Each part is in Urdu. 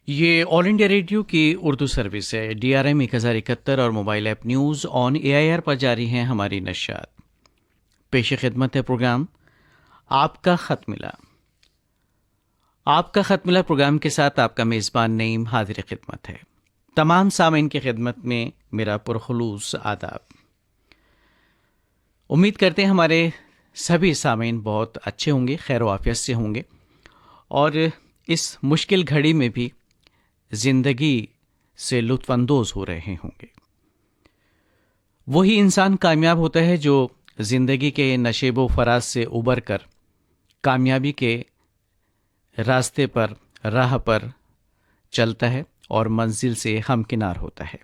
یہ آل انڈیا ریڈیو کی اردو سروس ہے۔ DRM 1071 اور mobile app news on AIR پر جاری ہیں ہماری نشریات۔ پیش خدمت ہے پروگرام آپ کا خط ملا۔ آپ کا خط ملا پروگرام کے ساتھ آپ کا میزبان نعیم حاضر خدمت ہے۔ تمام سامعین کی خدمت میں میرا پرخلوص آداب۔ امید کرتے ہیں ہمارے سبھی سامعین بہت اچھے ہوں گے، خیر و عافیت سے ہوں گے، اور اس مشکل گھڑی میں بھی زندگی سے لطف اندوز ہو رہے ہوں گے۔ وہی انسان کامیاب ہوتا ہے جو زندگی کے نشیب و فراز سے ابھر کر کامیابی کے راستے پر، راہ پر چلتا ہے اور منزل سے ہمکنار ہوتا ہے۔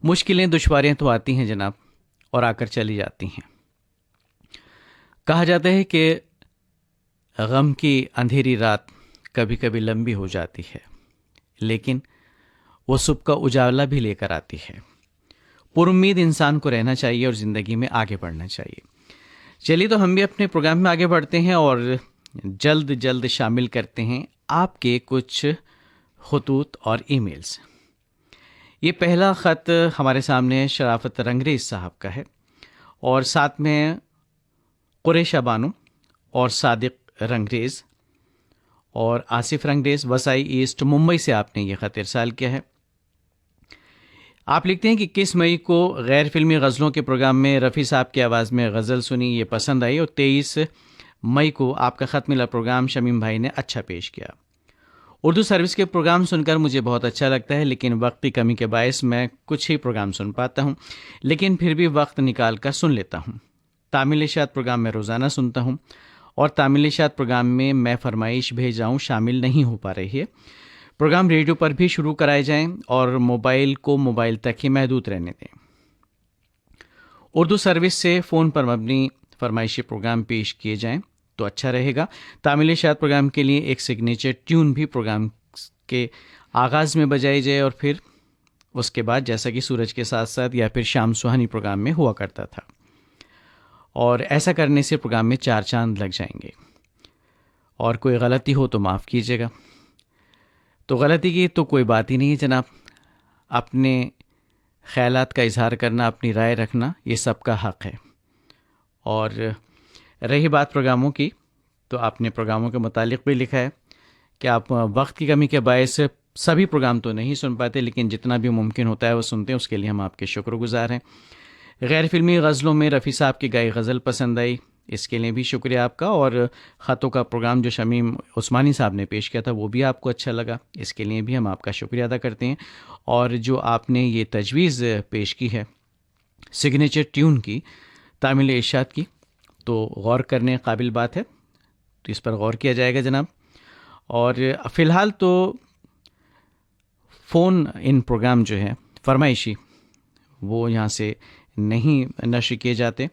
مشکلیں، دشواریاں تو آتی ہیں جناب، اور آ کر چلی جاتی ہیں۔ کہا جاتا ہے کہ غم کی اندھیری رات کبھی کبھی لمبی ہو جاتی ہے، لیکن وہ صبح کا اجالا بھی لے کر آتی ہے۔ پر امید انسان کو رہنا چاہیے اور زندگی میں آگے بڑھنا چاہیے۔ چلیے تو ہم بھی اپنے پروگرام میں آگے بڑھتے ہیں اور جلد شامل کرتے ہیں آپ کے کچھ خطوط اور ای میلز۔ یہ پہلا خط ہمارے سامنے شرافت رنگریز صاحب کا ہے، اور ساتھ میں قریشہ بانو اور صادق رنگریز اور آصف رنگریز وسائی ایسٹ ممبئی سے آپ نے یہ خط ارسال کیا ہے۔ آپ لکھتے ہیں کہ 21 مئی کو غیر فلمی غزلوں کے پروگرام میں رفیع صاحب کی آواز میں غزل سنی، یہ پسند آئی، اور 23 مئی کو آپ کا خط ملا پروگرام شمیم بھائی نے اچھا پیش کیا۔ اردو سروس کے پروگرام سن کر مجھے بہت اچھا لگتا ہے، لیکن وقت کی کمی کے باعث میں کچھ ہی پروگرام سن پاتا ہوں، لیکن پھر بھی وقت نکال کر سن لیتا ہوں۔ تامل اشاعت پروگرام میں روزانہ سنتا ہوں، اور تامل اشاعت پروگرام میں فرمائش بھیجا ہوں، شامل نہیں ہو پا رہی ہے۔ پروگرام ریڈیو پر بھی شروع کرائے جائیں اور موبائل کو موبائل تک ہی محدود رہنے دیں۔ اردو سروس سے فون پر مبنی فرمائشی پروگرام پیش کیے جائیں تو اچھا رہے گا۔ تامل اشاعت پروگرام کے لیے ایک سگنیچر ٹیون بھی پروگرام کے آغاز میں بجائی جائے، اور پھر اس کے بعد جیسا کہ سورج کے ساتھ ساتھ یا پھر شام سہانی پروگرام میں ہوا کرتا تھا، اور ایسا کرنے سے پروگرام میں 4 چاند لگ جائیں گے۔ اور کوئی غلطی ہو تو معاف کیجیے گا۔ تو غلطی کی تو کوئی بات ہی نہیں ہے جناب، اپنے خیالات کا اظہار کرنا، اپنی رائے رکھنا، یہ سب کا حق ہے۔ اور رہی بات پروگراموں کی، تو آپ نے پروگراموں کے متعلق بھی لکھا ہے کہ آپ وقت کی کمی کے باعث سبھی پروگرام تو نہیں سن پاتے، لیکن جتنا بھی ممکن ہوتا ہے وہ سنتے ہیں، اس کے لیے ہم آپ کے شکر گزار ہیں۔ غیر فلمی غزلوں میں رفیع صاحب کی گائی غزل پسند آئی، اس کے لیے بھی شکریہ آپ کا، اور خطوں کا پروگرام جو شمیم عثمانی صاحب نے پیش کیا تھا وہ بھی آپ کو اچھا لگا، اس کے لیے بھی ہم آپ کا شکریہ ادا کرتے ہیں۔ اور جو آپ نے یہ تجویز پیش کی ہے سگنیچر ٹیون کی، تامل اشاعت کی، تو غور کرنے قابل بات ہے، تو اس پر غور کیا جائے گا جناب۔ اور فی الحال تو فون ان پروگرام جو ہیں فرمائشی، وہ یہاں سے نہیں نشر کیے جاتے،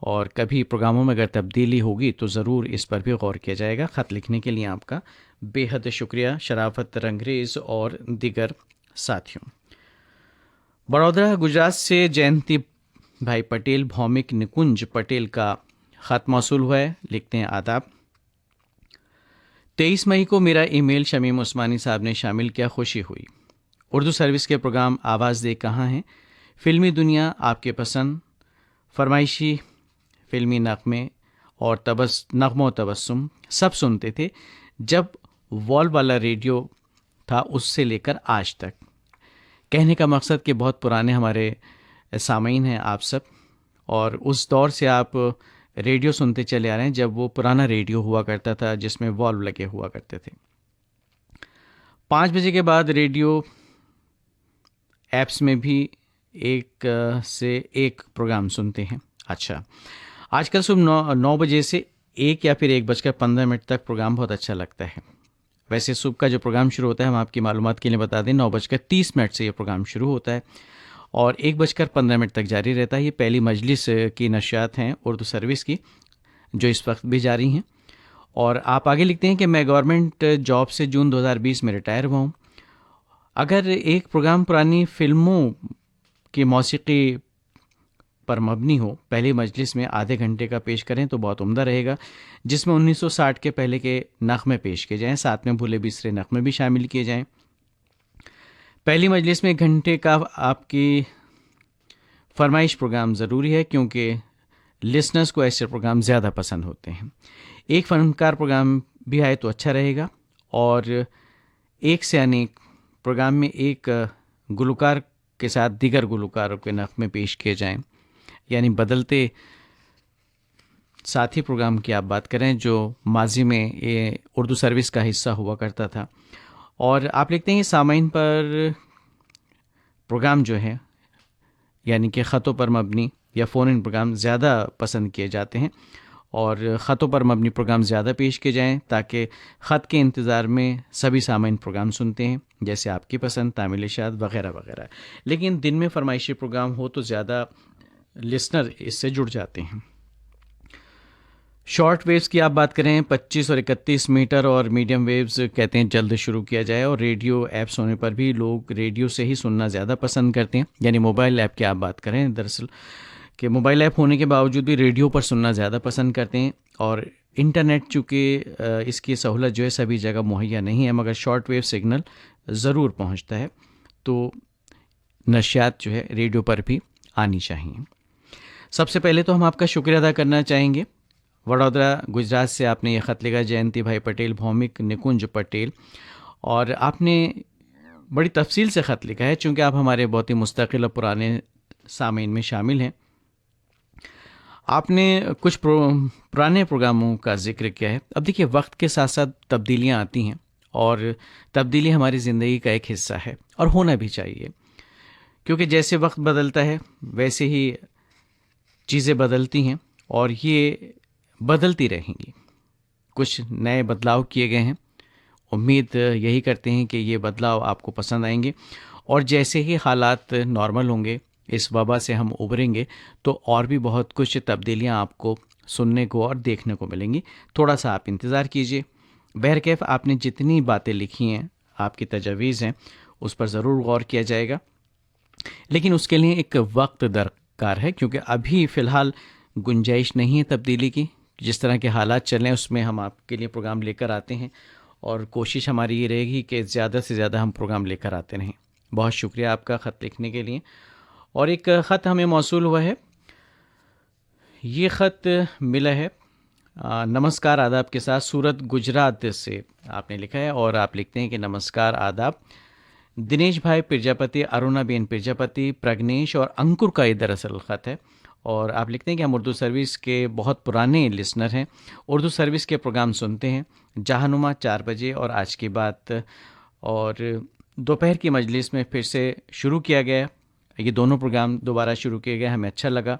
اور کبھی پروگراموں میں اگر تبدیلی ہوگی تو ضرور اس پر بھی غور کیا جائے گا۔ خط لکھنے کے لیے آپ کا بے حد شکریہ شرافت رنگریز اور دیگر ساتھیوں۔ بڑودرا گجرات سے جینتی بھائی پٹیل بھومک نکنج پٹیل کا خط موصول ہوا ہے، لکھتے ہیں آداب۔ 23 مئی کو میرا ای میل شمیم عثمانی صاحب نے شامل کیا، خوشی ہوئی۔ اردو سروس کے پروگرام آواز دے کہاں ہیں، فلمی دنیا، آپ کے پسند، فرمائشی فلمی نغمے اور نغمہ و تبسم سب سنتے تھے جب وال والا ریڈیو تھا، اس سے لے کر آج تک۔ کہنے کا مقصد کہ بہت پرانے ہمارے سامعین ہیں آپ سب، اور اس دور سے آپ ریڈیو سنتے چلے آ رہے ہیں جب وہ پرانا ریڈیو ہوا کرتا تھا جس میں والو لگے ہوا کرتے تھے۔ 5 بجے کے بعد ریڈیو ایپس میں بھی ایک سے ایک پروگرام سنتے ہیں۔ اچھا، آج کل صبح 9 بجے سے 1 یا پھر 1:15 تک پروگرام بہت اچھا لگتا ہے۔ ویسے صبح کا جو پروگرام شروع ہوتا ہے، ہم آپ کی معلومات کے لیے بتا دیں، 9:30 سے یہ پروگرام شروع ہوتا ہے اور 1:15 تک جاری رہتا ہے۔ یہ پہلی مجلس کی نشریات ہیں اردو سروس کی، جو اس وقت بھی جاری ہیں۔ اور آپ آگے لکھتے ہیں کہ میں گورنمنٹ جاب سے جون 2020 میں ریٹائر ہوا ہوں۔ اگر ایک پروگرام پرانی فلموں کی موسیقی پر مبنی ہو، پہلی مجلس میں آدھے گھنٹے کا پیش کریں تو بہت عمدہ رہے گا، جس میں 1960 کے پہلے کے نغمے پیش کیے جائیں، ساتھ میں بھولے بسرے نغمے بھی شامل کیے جائیں۔ پہلی مجلس میں 1 گھنٹے کا آپ کی فرمائش پروگرام ضروری ہے، کیونکہ لسنرز کو ایسے پروگرام زیادہ پسند ہوتے ہیں۔ ایک فنکار پروگرام بھی آئے تو اچھا رہے گا، اور ایک سے انیک پروگرام میں ایک گلوکار کے ساتھ دیگر گلوکاروں کے نغمے پیش کیے جائیں، یعنی بدلتے ساتھی پروگرام کی آپ بات کریں جو ماضی میں یہ اردو سروس کا حصہ ہوا کرتا تھا۔ اور آپ لکھتے ہیں سامعین پر پروگرام جو ہے، یعنی کہ خطوں پر مبنی یا فون ان پروگرام زیادہ پسند کیے جاتے ہیں، اور خطوں پر مبنی پروگرام زیادہ پیش کیے جائیں تاکہ خط کے انتظار میں سبھی سامعین پروگرام سنتے ہیں، جیسے آپ کی پسند، تامل اشاعت وغیرہ وغیرہ۔ لیکن دن میں فرمائشی پروگرام ہو تو زیادہ لسنر اس سے جڑ جاتے ہیں۔ شارٹ ویوز کی آپ بات کریں، 25 اور 31 میٹر اور میڈیم ویوز کہتے ہیں جلد شروع کیا جائے، اور ریڈیو ایپس ہونے پر بھی لوگ ریڈیو سے ہی سننا زیادہ پسند کرتے ہیں، یعنی موبائل ایپ کی آپ بات کریں دراصل کہ موبائل ایپ ہونے کے باوجود بھی ریڈیو پر سننا زیادہ پسند کرتے ہیں، اور انٹرنیٹ چونکہ اس کی سہولت جو ہے سبھی جگہ مہیا نہیں ہے، مگر شارٹ ویو سگنل ضرور پہنچتا ہے، تو نشریات جو ہے ریڈیو پر بھی آنی چاہیے۔ سب سے پہلے تو ہم آپ کا شکریہ ادا کرنا چاہیں گے، وڈودرا گجرات سے آپ نے یہ خط لکھا، جینتی بھائی پٹیل، بھومک نکنج پٹیل، اور آپ نے بڑی تفصیل سے خط لکھا ہے، چونکہ آپ ہمارے بہت ہی مستقل اور پرانے سامعین میں شامل ہیں۔ آپ نے کچھ پرانے پروگراموں کا ذکر کیا ہے۔ اب دیکھیے، وقت کے ساتھ ساتھ تبدیلیاں آتی ہیں، اور تبدیلی ہماری زندگی کا ایک حصہ ہے، اور ہونا بھی چاہیے، کیونکہ جیسے وقت بدلتا ہے ویسے ہی چیزیں بدلتی ہیں، اور یہ بدلتی رہیں گی۔ کچھ نئے بدلاؤ کیے گئے ہیں، امید یہی کرتے ہیں کہ یہ بدلاؤ آپ کو پسند آئیں گے، اور جیسے ہی حالات نارمل ہوں گے، اس وبا سے ہم ابھریں گے، تو اور بھی بہت کچھ تبدیلیاں آپ کو سننے کو اور دیکھنے کو ملیں گی۔ تھوڑا سا آپ انتظار کیجئے۔ بہرکیف آپ نے جتنی باتیں لکھی ہیں، آپ کی تجاویز ہیں، اس پر ضرور غور کیا جائے گا، لیکن اس کے لیے ایک وقت درکار ہے، کیونکہ ابھی فی الحال گنجائش نہیں ہے تبدیلی کی۔ جس طرح کے حالات چلیں اس میں ہم آپ کے لیے پروگرام لے کر آتے ہیں، اور کوشش ہماری یہ رہے گی کہ زیادہ سے زیادہ ہم پروگرام لے کر آتے رہیں۔ بہت شکریہ آپ کا خط لکھنے کے لیے۔ اور ایک خط ہمیں موصول ہوا ہے، یہ خط ملا ہے نمسکار آداب کے ساتھ، سورت گجرات سے آپ نے لکھا ہے، اور آپ لکھتے ہیں کہ نمسکار آداب، دنیش بھائی پرجاپتی، ارونا بین پرجاپتی، پرگنیش اور انکر کا یہ دراصل خط ہے، اور آپ لکھتے ہیں کہ ہم اردو سروس کے بہت پرانے لسنر ہیں، اردو سروس کے پروگرام سنتے ہیں، جہانما 4 بجے اور آج کی بات، اور دوپہر کی مجلس میں پھر سے شروع کیا گیا، یہ دونوں پروگرام دوبارہ شروع کیے گئے، ہمیں اچھا لگا،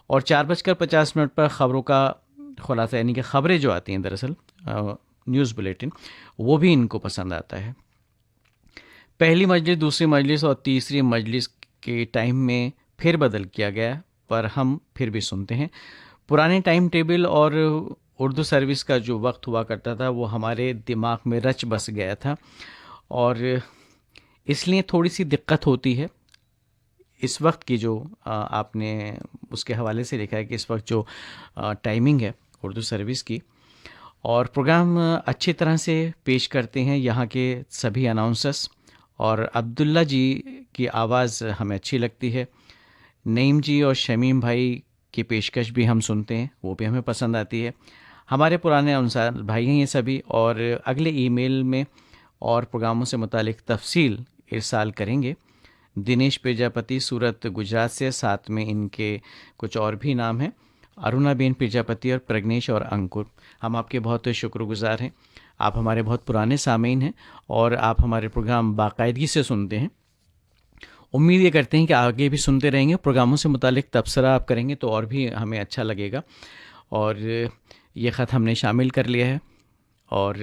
اور 4:50 پر خبروں کا خلاصہ، یعنی کہ خبریں جو آتی ہیں دراصل نیوز بلیٹن، وہ بھی ان کو پسند آتا ہے۔ پہلی مجلس، دوسری مجلس اور تیسری مجلس کے ٹائم میں پھر بدل کیا گیا، پر ہم پھر بھی سنتے ہیں۔ پرانے ٹائم ٹیبل اور اردو سروس کا جو وقت ہوا کرتا تھا وہ ہمارے دماغ میں رچ بس گیا تھا، اور اس لیے تھوڑی سی دقت ہوتی ہے۔ اس وقت کی جو آپ نے اس کے حوالے سے لکھا ہے کہ اس وقت جو ٹائمنگ ہے اردو سروس کی، اور پروگرام اچھی طرح سے پیش کرتے ہیں یہاں کے سبھی اناؤنسرس، اور عبداللہ جی کی آواز ہمیں اچھی لگتی ہے، نعیم جی اور شمیم بھائی کی پیشکش بھی ہم سنتے ہیں، وہ بھی ہمیں پسند آتی ہے۔ ہمارے پرانے انصار بھائی ہیں یہ سبھی، اور اگلے ای میل میں اور پروگراموں سے متعلق تفصیل ارسال کریں گے۔ دنیش پرجاپتی سورت گجرات سے، ساتھ میں ان کے کچھ اور بھی نام ہیں، ارونا بین پرجاپتی اور پرگنیش اور انکر۔ ہم آپ کے بہت شکر گزار ہیں، آپ ہمارے بہت پرانے سامعین ہیں، اور آپ ہمارے پروگرام باقاعدگی سے سنتے ہیں۔ امید یہ کرتے ہیں کہ آگے بھی سنتے رہیں گے، پروگراموں سے متعلق تبصرہ آپ کریں گے تو اور بھی ہمیں اچھا لگے گا، اور یہ خط ہم نے شامل کر لیا ہے، اور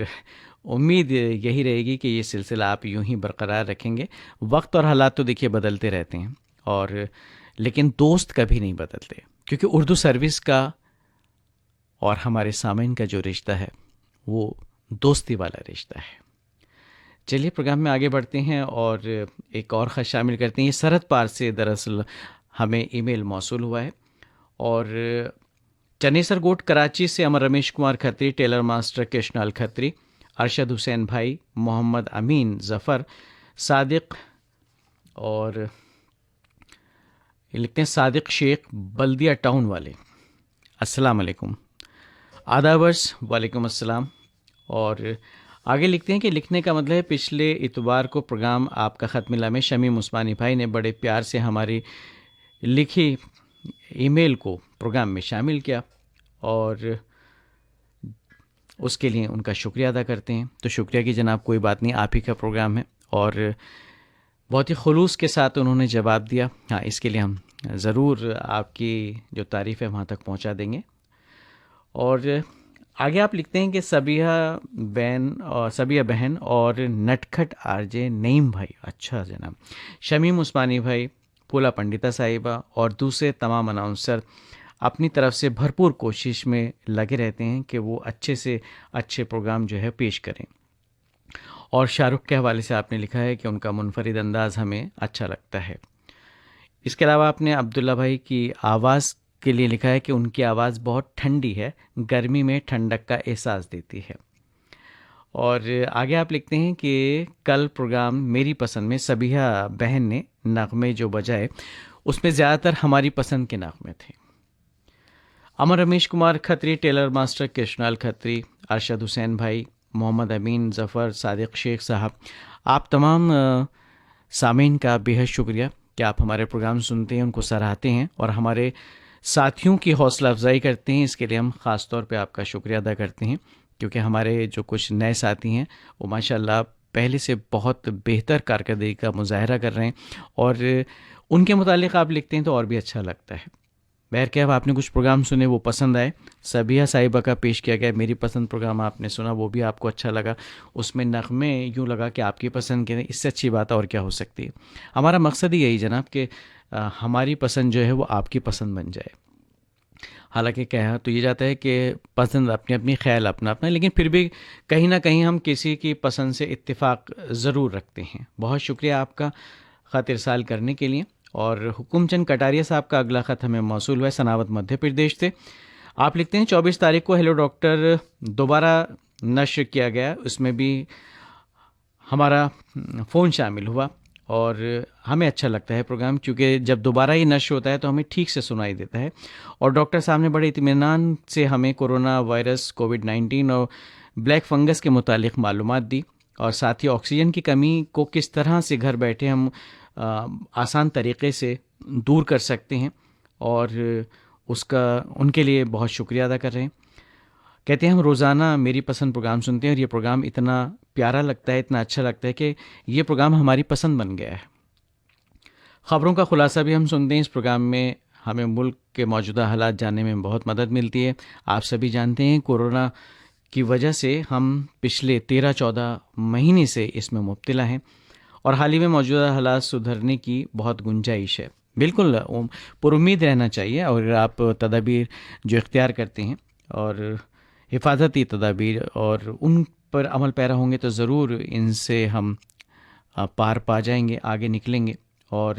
امید یہی رہے گی کہ یہ سلسلہ آپ یوں ہی برقرار رکھیں گے۔ وقت اور حالات تو دیکھیے بدلتے رہتے ہیں، اور لیکن دوست کبھی نہیں بدلتے، کیونکہ اردو سروس کا اور ہمارے سامعین کا جو رشتہ ہے وہ دوستی والا رشتہ ہے۔ چلیے پروگرام میں آگے بڑھتے ہیں، اور ایک اور خط شامل کرتے ہیں۔ یہ سرحد پار سے دراصل ہمیں ای میل موصول ہوا ہے، اور چنیسر گوٹ کراچی سے امر رمیش کمار کھتری، ٹیلر ماسٹر کرشنال کھتری، ارشد حسین بھائی، محمد امین ظفر، صادق اور یہ لکھتے ہیں صادق شیخ بلدیہ ٹاؤن والے، السلام علیکم، آدابرس، وعلیکم السلام۔ اور آگے لکھتے ہیں کہ لکھنے کا مطلب ہے پچھلے اتوار کو پروگرام آپ کا خط ملا میں شمیم عثمانی بھائی نے بڑے پیار سے ہماری لکھی ای میل کو پروگرام میں شامل کیا، اور اس کے لیے ان کا شکریہ ادا کرتے ہیں۔ تو شکریہ کی جناب کوئی بات نہیں، آپ ہی کا پروگرام ہے، اور بہت ہی خلوص کے ساتھ انہوں نے جواب دیا۔ ہاں، اس کے لیے ہم ضرور آپ کی جو تعریف ہے وہاں تک پہنچا دیں گے۔ اور آگے آپ لکھتے ہیں کہ سبیہ بہن اور نٹکھٹ آر جے نعیم بھائی، اچھا جناب، شمیم عثمانی بھائی، پھولا پنڈتا صاحبہ اور دوسرے تمام اناؤنسر اپنی طرف سے بھرپور کوشش میں لگے رہتے ہیں کہ وہ اچھے سے اچھے پروگرام جو ہے پیش کریں۔ اور شاہ رخ کے حوالے سے آپ نے لکھا ہے کہ ان کا منفرد انداز ہمیں اچھا لگتا ہے۔ اس کے علاوہ آپ نے عبداللہ بھائی کی آواز کے لیے لکھا ہے کہ ان کی آواز بہت ٹھنڈی ہے، گرمی میں ٹھنڈک کا احساس دیتی ہے۔ اور آگے آپ لکھتے ہیں کہ کل پروگرام میری پسند میں سبیہ بہن نے نغمے جو بجائے اس میں زیادہ تر ہماری پسند کے نغمے تھے۔ امر رمیش کمار کھتری، ٹیلر ماسٹر کرشنال کھتری، ارشد حسین بھائی، محمد امین ظفر، صادق شیخ صاحب، آپ تمام سامعین کا بے حد شکریہ کہ آپ ہمارے پروگرام سنتے ہیں، ان کو سراہتے ہیں اور ہمارے ساتھیوں کی حوصلہ افزائی کرتے ہیں۔ اس کے لیے ہم خاص طور پہ آپ کا شکریہ ادا کرتے ہیں، کیونکہ ہمارے جو کچھ نئے ساتھی ہیں وہ ماشاءاللہ پہلے سے بہت بہتر کارکردگی کا مظاہرہ کر رہے ہیں، اور ان کے متعلق آپ لکھتے ہیں تو اور بھی اچھا لگتا ہے۔ بہرکیف آپ نے کچھ پروگرام سنے، وہ پسند آئے، سبیہ صاحبہ کا پیش کیا گیا میری پسند پروگرام آپ نے سنا، وہ بھی آپ کو اچھا لگا، اس میں نغمے یوں لگا کہ آپ کی پسند کے، اس سے اچھی بات اور کیا ہو سکتی ہے۔ ہمارا مقصد ہی یہی جناب کہ ہماری پسند جو ہے وہ آپ کی پسند بن جائے۔ حالانکہ کہا تو یہ جاتا ہے کہ پسند اپنی اپنی، خیال اپنا اپنا، لیکن پھر بھی کہیں نہ کہیں ہم کسی کی پسند سے اتفاق ضرور رکھتے ہیں۔ بہت شکریہ آپ کا خط ارسال کرنے کے لیے۔ اور حکم چند کٹاریہ صاحب کا اگلا خط ہمیں موصول ہوا ہے، سناوت مدھیہ پردیش سے۔ آپ لکھتے ہیں 24 تاریخ کو ہیلو ڈاکٹر دوبارہ نشر کیا گیا، اس میں بھی ہمارا فون شامل ہوا، اور ہمیں اچھا لگتا ہے پروگرام، کیونکہ جب دوبارہ یہ نشر ہوتا ہے تو ہمیں ٹھیک سے سنائی دیتا ہے۔ اور ڈاکٹر صاحب نے بڑے اطمینان سے ہمیں کورونا وائرس، کووڈ-19 اور بلیک فنگس کے متعلق معلومات دی، اور ساتھ ہی آکسیجن کی کمی کو کس طرح سے گھر بیٹھے ہم آسان طریقے سے دور کر سکتے ہیں، اور اس کا ان کے لیے بہت شکریہ ادا کر رہے ہیں۔ کہتے ہیں ہم روزانہ میری پسند پروگرام سنتے ہیں، اور یہ پروگرام اتنا پیارا لگتا ہے، اتنا اچھا لگتا ہے کہ یہ پروگرام ہماری پسند بن گیا ہے۔ خبروں کا خلاصہ بھی ہم سنتے ہیں اس پروگرام میں، ہمیں ملک کے موجودہ حالات جاننے میں بہت مدد ملتی ہے۔ آپ سبھی جانتے ہیں کورونا کی وجہ سے ہم پچھلے 13-14 مہینے سے اس میں مبتلا ہیں، اور حال ہی میں موجودہ حالات سدھرنے کی بہت گنجائش ہے۔ بالکل پر امید رہنا چاہیے، اور اگر آپ تدابیر جو اختیار کرتے ہیں اور حفاظتی تدابیر اور ان پر عمل پیرا ہوں گے تو ضرور ان سے ہم پار پا جائیں گے، آگے نکلیں گے، اور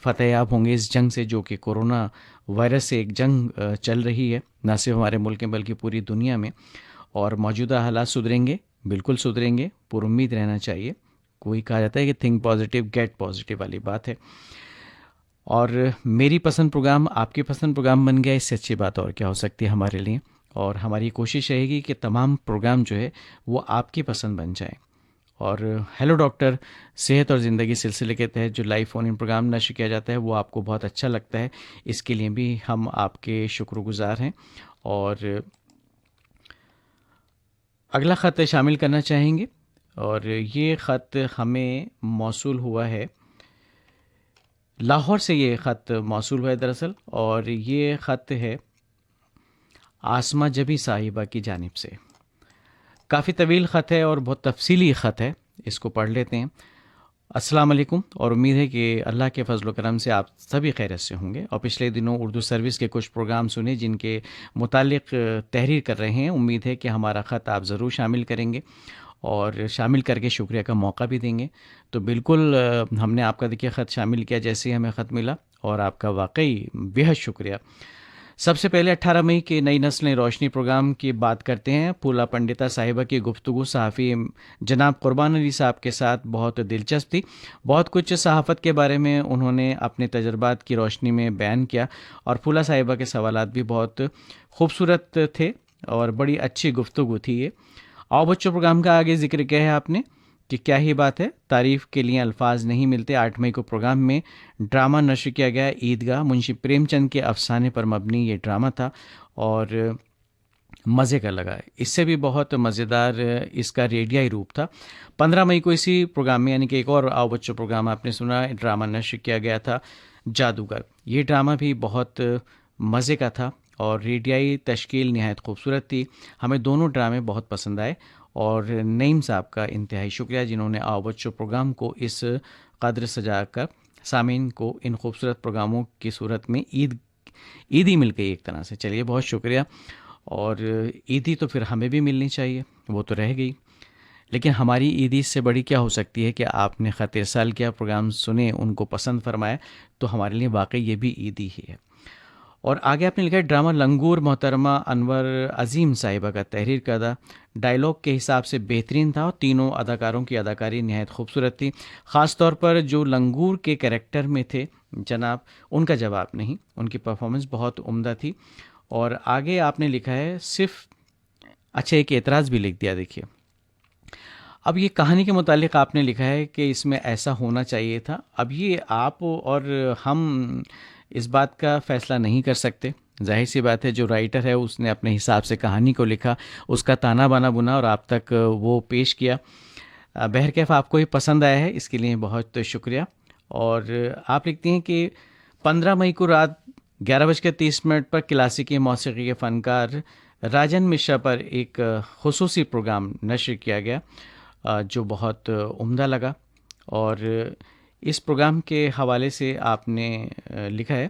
فتح یاب ہوں گے اس جنگ سے، جو کہ کورونا وائرس سے ایک جنگ چل رہی ہے، نہ صرف ہمارے ملک میں بلکہ پوری دنیا میں۔ اور موجودہ حالات سدھریں گے، بالکل سدھریں گے، پر امید رہنا چاہیے۔ کوئی کہا جاتا ہے کہ تھنک پازیٹیو گیٹ پازیٹیو والی بات ہے۔ اور میری پسند پروگرام آپ کی پسند پروگرام بن گیا، اس سے اچھی بات اور کیا ہو سکتی ہے ہمارے لیے۔ اور ہماری کوشش رہے گی کہ تمام پروگرام جو ہے وہ آپ کی پسند بن جائیں۔ اور ہیلو ڈاکٹر صحت اور زندگی سلسلے کے تحت جو لائیو فون ان پروگرام نشر کیا جاتا ہے وہ آپ کو بہت اچھا لگتا ہے، اس کے لیے بھی ہم آپ کے شکر گزار ہیں۔ اور اگلا خط شامل کرنا چاہیں گے، اور یہ خط ہمیں موصول ہوا ہے لاہور سے، یہ خط موصول ہوا ہے دراصل، اور یہ خط ہے آسمہ جبی صاحبہ کی جانب سے۔ کافی طویل خط ہے اور بہت تفصیلی خط ہے، اس کو پڑھ لیتے ہیں۔ السلام علیکم، اور امید ہے کہ اللہ کے فضل و کرم سے آپ سبھی خیریت سے ہوں گے، اور پچھلے دنوں اردو سروس کے کچھ پروگرام سنے جن کے متعلق تحریر کر رہے ہیں، امید ہے کہ ہمارا خط آپ ضرور شامل کریں گے، اور شامل کر کے شکریہ کا موقع بھی دیں گے۔ تو بالکل ہم نے آپ کا دیکھیے خط شامل کیا جیسے ہی ہمیں خط ملا، اور آپ کا واقعی بے حد شکریہ۔ سب سے پہلے 18 مئی کے نئی نسلیں روشنی پروگرام کی بات کرتے ہیں. پھولا پنڈتا صاحبہ کی گفتگو صحافی جناب قربان علی صاحب کے ساتھ بہت دلچسپ تھی. بہت کچھ صحافت کے بارے میں انہوں نے اپنے تجربات کی روشنی میں بیان کیا اور پھولا صاحبہ کے سوالات بھی بہت خوبصورت تھے اور بڑی اچھی گفتگو تھی یہ. آؤ بچوں پروگرام کا آگے ذکر کیا ہے آپ نے کہ کیا ہی بات ہے، تعریف کے لیے الفاظ نہیں ملتے. 8 مئی کو پروگرام میں ڈرامہ نشر کیا گیا عیدگاہ. منشی پریم چند کے افسانے پر مبنی یہ ڈرامہ تھا اور مزے کا لگا. اس سے بھی بہت مزیدار اس کا ریڈیائی روپ تھا. 15 مئی کو اسی پروگرام میں یعنی کہ ایک اور آؤ بچوں پروگرام آپ نے سنا، ڈرامہ نشر کیا گیا تھا جادوگر. یہ ڈرامہ بھی بہت مزے کا تھا اور ریڈیائی تشکیل نہایت خوبصورت تھی. ہمیں دونوں ڈرامے بہت پسند آئے اور نعیم صاحب کا انتہائی شکریہ جنہوں نے آؤ بچوں پروگرام کو اس قدر سجا کر سامعین کو ان خوبصورت پروگراموں کی صورت میں عیدی مل گئی ایک طرح سے. چلیے بہت شکریہ. اور عیدی تو پھر ہمیں بھی ملنی چاہیے، وہ تو رہ گئی، لیکن ہماری عیدی سے بڑی کیا ہو سکتی ہے کہ آپ نے خط ارسال کیا، پروگرام سنے، ان کو پسند فرمایا، تو ہمارے لیے واقعی یہ بھی عیدی ہی ہے. اور آگے آپ نے لکھا ہے ڈرامہ لنگور محترمہ انور عظیم صاحبہ کا تحریر کردہ ڈائلاگ کے حساب سے بہترین تھا اور تینوں اداکاروں کی اداکاری نہایت خوبصورت تھی. خاص طور پر جو لنگور کے کریکٹر میں تھے جناب، ان کا جواب نہیں، ان کی پرفارمنس بہت عمدہ تھی. اور آگے آپ نے لکھا ہے صرف اچھا ایک اعتراض بھی لکھ دیا. دیکھیے اب یہ کہانی کے متعلق آپ نے لکھا ہے کہ اس میں ایسا ہونا چاہیے تھا. اب یہ آپ اور ہم اس بات کا فیصلہ نہیں کر سکتے. ظاہر سی بات ہے جو رائٹر ہے اس نے اپنے حساب سے کہانی کو لکھا، اس کا تانا بانا بنا اور آپ تک وہ پیش کیا. بہرکیف آپ کو یہ پسند آیا ہے، اس کے لیے بہت شکریہ. اور آپ لکھتے ہیں کہ 15 مئی کو رات 11:30 پر کلاسیکی موسیقی کے فنکار راجن مشرا پر ایک خصوصی پروگرام نشر کیا گیا جو بہت عمدہ لگا. اور اس پروگرام کے حوالے سے آپ نے لکھا ہے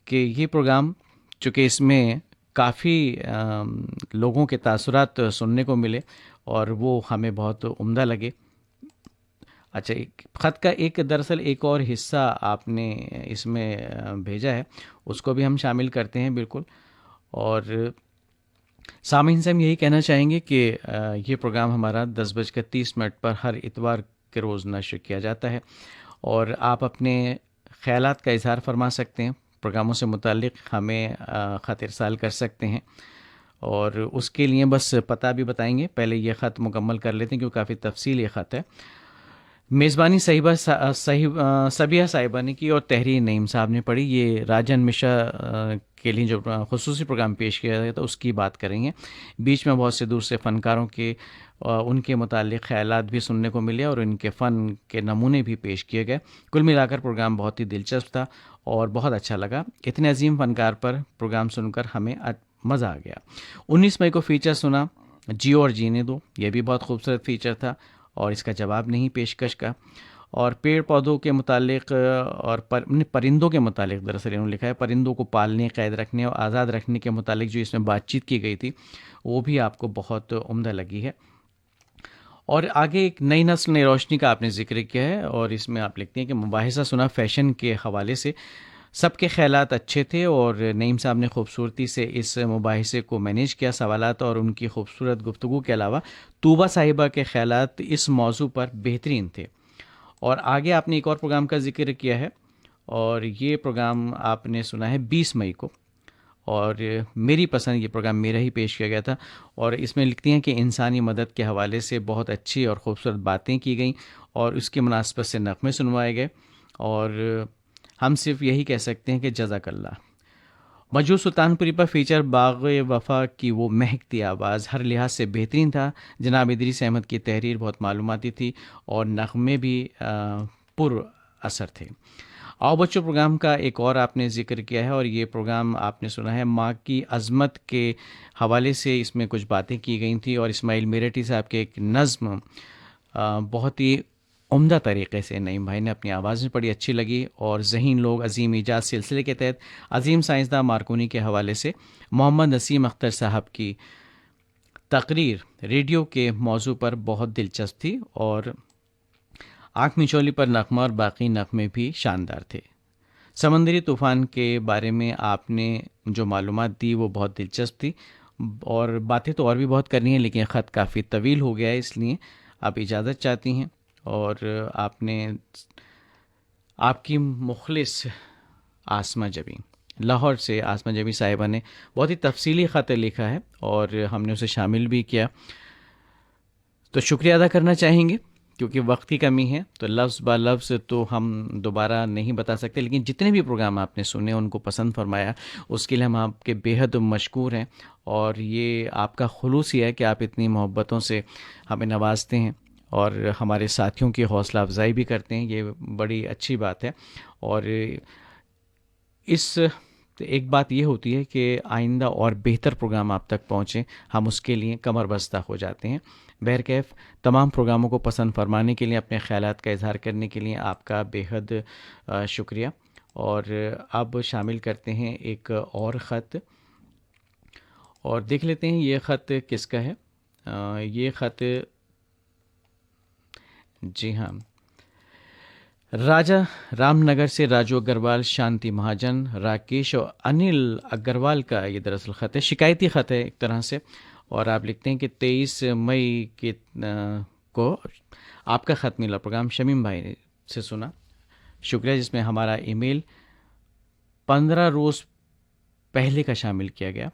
کہ یہ پروگرام چونکہ اس میں کافی لوگوں کے تاثرات سننے کو ملے اور وہ ہمیں بہت عمدہ لگے. اچھا خط کا دراصل ایک اور حصہ آپ نے اس میں بھیجا ہے، اس کو بھی ہم شامل کرتے ہیں بالکل. اور سامعین سے ہم یہی کہنا چاہیں گے کہ یہ پروگرام ہمارا 10:30 پر ہر اتوار کے روز نشر کیا جاتا ہے اور آپ اپنے خیالات کا اظہار فرما سکتے ہیں، پروگراموں سے متعلق ہمیں خط ارسال کر سکتے ہیں. اور اس کے لیے بس پتہ بھی بتائیں گے، پہلے یہ خط مکمل کر لیتے ہیں کیونکہ کافی تفصیلی خط ہے. میزبانی صبیہ صاحبہ نے کی اور تحریر نعیم صاحب نے پڑھی. یہ راجن مشرا کے لیے جو خصوصی پروگرام پیش کیا گیا تھا اس کی بات کریں گے. بیچ میں بہت سے دوسرے فنکاروں کے ان کے متعلق خیالات بھی سننے کو ملے اور ان کے فن کے نمونے بھی پیش کیے گئے. کل ملا کر پروگرام بہت ہی دلچسپ تھا اور بہت اچھا لگا. اتنے عظیم فنکار پر پروگرام سن کر ہمیں مزہ آ گیا. 19 مئی کو فیچر سنا جیو اور جینے دو، یہ بھی بہت خوبصورت فیچر تھا اور اس کا جواب نہیں پیشکش کا. اور پیڑ پودوں کے متعلق اور پرندوں کے متعلق دراصل انہوں نے لکھا ہے پرندوں کو پالنے، قید رکھنے اور آزاد رکھنے کے متعلق جو اس میں بات چیت کی گئی تھی وہ بھی آپ کو بہت عمدہ لگی ہے. اور آگے ایک نئی نسل نئی روشنی کا آپ نے ذکر کیا ہے اور اس میں آپ لکھتے ہیں کہ مباحثہ سنا فیشن کے حوالے سے، سب کے خیالات اچھے تھے اور نعیم صاحب نے خوبصورتی سے اس مباحثے کو مینیج کیا. سوالات اور ان کی خوبصورت گفتگو کے علاوہ طوبہ صاحبہ کے خیالات اس موضوع پر بہترین تھے. اور آگے آپ نے ایک اور پروگرام کا ذکر کیا ہے اور یہ پروگرام آپ نے سنا ہے 20 مئی کو اور میری پسند یہ پروگرام میرا ہی پیش کیا گیا تھا. اور اس میں لکھتی ہیں کہ انسانی مدد کے حوالے سے بہت اچھی اور خوبصورت باتیں کی گئیں اور اس کی مناسبت سے نغمے سنوائے گئے اور ہم صرف یہی کہہ سکتے ہیں کہ جزاک اللہ. مجھول سلطان پوری پر فیچر باغ وفا کی وہ مہکتی آواز ہر لحاظ سے بہترین تھا. جناب ادریس احمد کی تحریر بہت معلوماتی تھی اور نغمے بھی پر اثر تھے. آؤ بچوں پروگرام کا ایک اور آپ نے ذکر کیا ہے اور یہ پروگرام آپ نے سنا ہے ماں کی عظمت کے حوالے سے، اس میں کچھ باتیں کی گئی تھیں اور اسماعیل میرٹھی صاحب کے ایک نظم بہت ہی عمدہ طریقے سے نعیم بھائی نے اپنی آواز میں پڑھی، اچھی لگی. اور ذہین لوگ عظیم ایجاد سلسلے کے تحت عظیم سائنسداں مارکونی کے حوالے سے محمد نسیم اختر صاحب کی تقریر ریڈیو کے موضوع پر بہت دلچسپ تھی اور آنکھ مچولی پر نغمہ اور باقی نغمے بھی شاندار تھے. سمندری طوفان کے بارے میں آپ نے جو معلومات دی وہ بہت دلچسپ تھی، اور باتیں تو اور بھی بہت کرنی ہیں لیکن خط کافی طویل ہو گیا ہے، اس لیے آپ اجازت چاہتی ہیں. اور آپ نے آپ کی مخلص آسمہ جبی، لاہور سے آسمہ جبی صاحبہ نے بہت ہی تفصیلی خط لکھا ہے اور ہم نے اسے شامل بھی کیا، تو شکریہ ادا کرنا چاہیں گے. کیونکہ وقت کی کمی ہے تو لفظ با لفظ تو ہم دوبارہ نہیں بتا سکتے، لیکن جتنے بھی پروگرام آپ نے سنے ان کو پسند فرمایا، اس کے لیے ہم آپ کے بے حد مشکور ہیں. اور یہ آپ کا خلوص یہ ہے کہ آپ اتنی محبتوں سے ہمیں نوازتے ہیں اور ہمارے ساتھیوں کی حوصلہ افزائی بھی کرتے ہیں، یہ بڑی اچھی بات ہے. اور اس ایک بات یہ ہوتی ہے کہ آئندہ اور بہتر پروگرام آپ تک پہنچیں، ہم اس کے لیے کمر بستہ ہو جاتے ہیں. بہرکیف تمام پروگراموں کو پسند فرمانے کے لیے، اپنے خیالات کا اظہار کرنے کے لیے آپ کا بے حد شکریہ. اور اب شامل کرتے ہیں ایک اور خط، اور دیکھ لیتے ہیں یہ خط کس کا ہے. یہ خط، جی ہاں، راجہ رام نگر سے راجو اگروال، شانتی مہاجن، راکیش اور انل اگروال کا یہ دراصل خط ہے، شکایتی خط ہے ایک طرح سے. اور آپ لکھتے ہیں کہ 23 مئی کو آپ کا خط ملا، پروگرام شمیم بھائی سے سنا، شکریہ، جس میں ہمارا ای میل 15 روز پہلے کا شامل کیا گیا،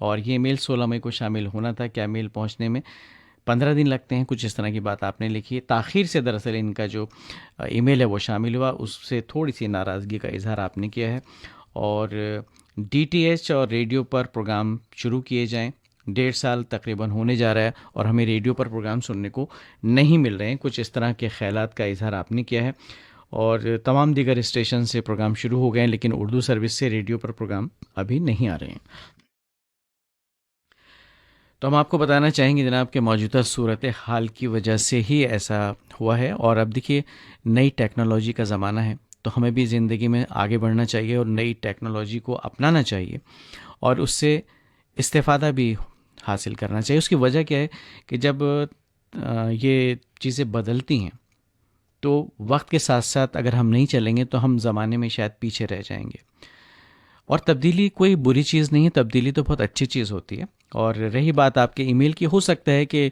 اور یہ ای میل 16 مئی کو شامل ہونا تھا. کیا میل پہنچنے میں 15 دن لگتے ہیں، کچھ اس طرح کی بات آپ نے لکھی ہے. تاخیر سے دراصل ان کا جو ای میل ہے وہ شامل ہوا، اس سے تھوڑی سی ناراضگی کا اظہار آپ نے کیا ہے. اور ڈی ٹی ایچ اور ریڈیو پر پروگرام شروع کیے جائیں، 1.5 سال تقریباً ہونے جا رہا ہے اور ہمیں ریڈیو پر پروگرام سننے کو نہیں مل رہے ہیں، کچھ اس طرح کے خیالات کا اظہار آپ نے کیا ہے. اور تمام دیگر اسٹیشن سے پروگرام شروع ہو گئے ہیں لیکن اردو سروس سے ریڈیو پر پروگرام ابھی نہیں آ رہے ہیں. تو ہم آپ کو بتانا چاہیں گے جناب کہ موجودہ صورت حال کی وجہ سے ہی ایسا ہوا ہے. اور اب دیکھیے نئی ٹیکنالوجی کا زمانہ ہے، تو ہمیں بھی زندگی میں آگے بڑھنا چاہیے اور نئی ٹیکنالوجی کو اپنانا چاہیے اور اس سے استفادہ بھی حاصل کرنا چاہیے. اس کی وجہ کیا ہے کہ جب یہ چیزیں بدلتی ہیں تو وقت کے ساتھ ساتھ اگر ہم نہیں چلیں گے تو ہم زمانے میں شاید پیچھے رہ جائیں گے. اور تبدیلی کوئی بری چیز نہیں ہے، تبدیلی تو بہت اچھی چیز ہوتی ہے. اور رہی بات آپ کے ای میل کی، ہو سکتا ہے کہ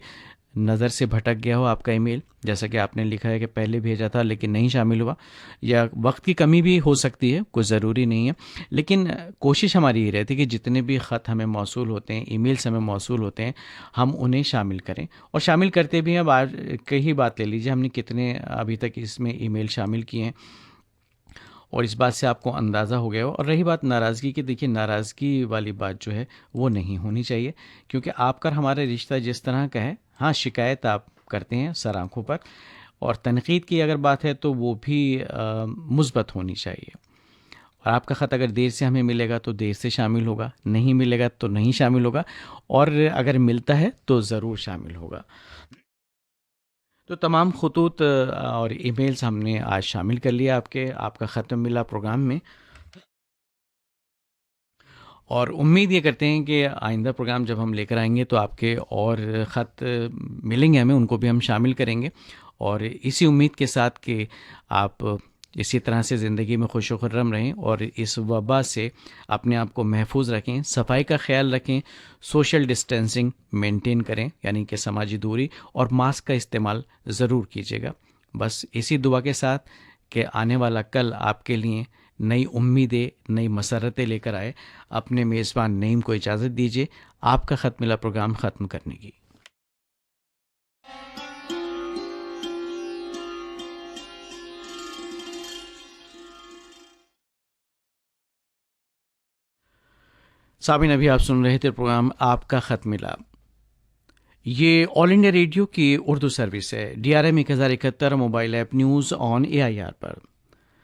نظر سے بھٹک گیا ہو آپ کا ای میل، جیسا کہ آپ نے لکھا ہے کہ پہلے بھیجا تھا لیکن نہیں شامل ہوا، یا وقت کی کمی بھی ہو سکتی ہے، کوئی ضروری نہیں ہے. لیکن کوشش ہماری یہ رہتی ہے کہ جتنے بھی خط ہمیں موصول ہوتے ہیں، ای میلس ہمیں موصول ہوتے ہیں، ہم انہیں شامل کریں اور شامل کرتے بھی ہیں. اب آج کئی بات لے لیجیے، ہم نے کتنے ابھی تک اس میں ای میل شامل کیے ہیں اور اس بات سے آپ کو اندازہ ہو گیا ہو. اور رہی بات ناراضگی کی، دیکھیے ناراضگی والی بات جو ہے وہ نہیں ہونی چاہیے، کیونکہ آپ کا ہمارا رشتہ جس طرح کا ہے، ہاں شکایت آپ کرتے ہیں سر آنکھوں پر، اور تنقید کی اگر بات ہے تو وہ بھی مثبت ہونی چاہیے. اور آپ کا خط اگر دیر سے ہمیں ملے گا تو دیر سے شامل ہوگا، نہیں ملے گا تو نہیں شامل ہوگا، اور اگر ملتا ہے تو ضرور شامل ہوگا. تو تمام خطوط اور ای میلز ہم نے آج شامل کر لیا آپ کا خط ملا پروگرام میں. اور امید یہ کرتے ہیں کہ آئندہ پروگرام جب ہم لے کر آئیں گے تو آپ کے اور خط ملیں گے ہمیں، ان کو بھی ہم شامل کریں گے. اور اسی امید کے ساتھ کہ آپ اسی طرح سے زندگی میں خوش و خرم رہیں اور اس وبا سے اپنے آپ کو محفوظ رکھیں، صفائی کا خیال رکھیں، سوشل ڈسٹینسنگ مینٹین کریں یعنی کہ سماجی دوری، اور ماسک کا استعمال ضرور کیجیے گا. بس اسی دعا کے ساتھ کہ آنے والا کل آپ کے لیے نئی امیدیں، نئی مسرتیں لے کر آئے، اپنے میزبان نعیم کو اجازت دیجیے آپ کا خط ملا پروگرام ختم کرنے کی. سامعین ابھی آپ سن رہے تھے پروگرام آپ کا خط ملا. یہ آل انڈیا ریڈیو کی اردو سروس ہے، DRM 1071 mobile app news on AIR per.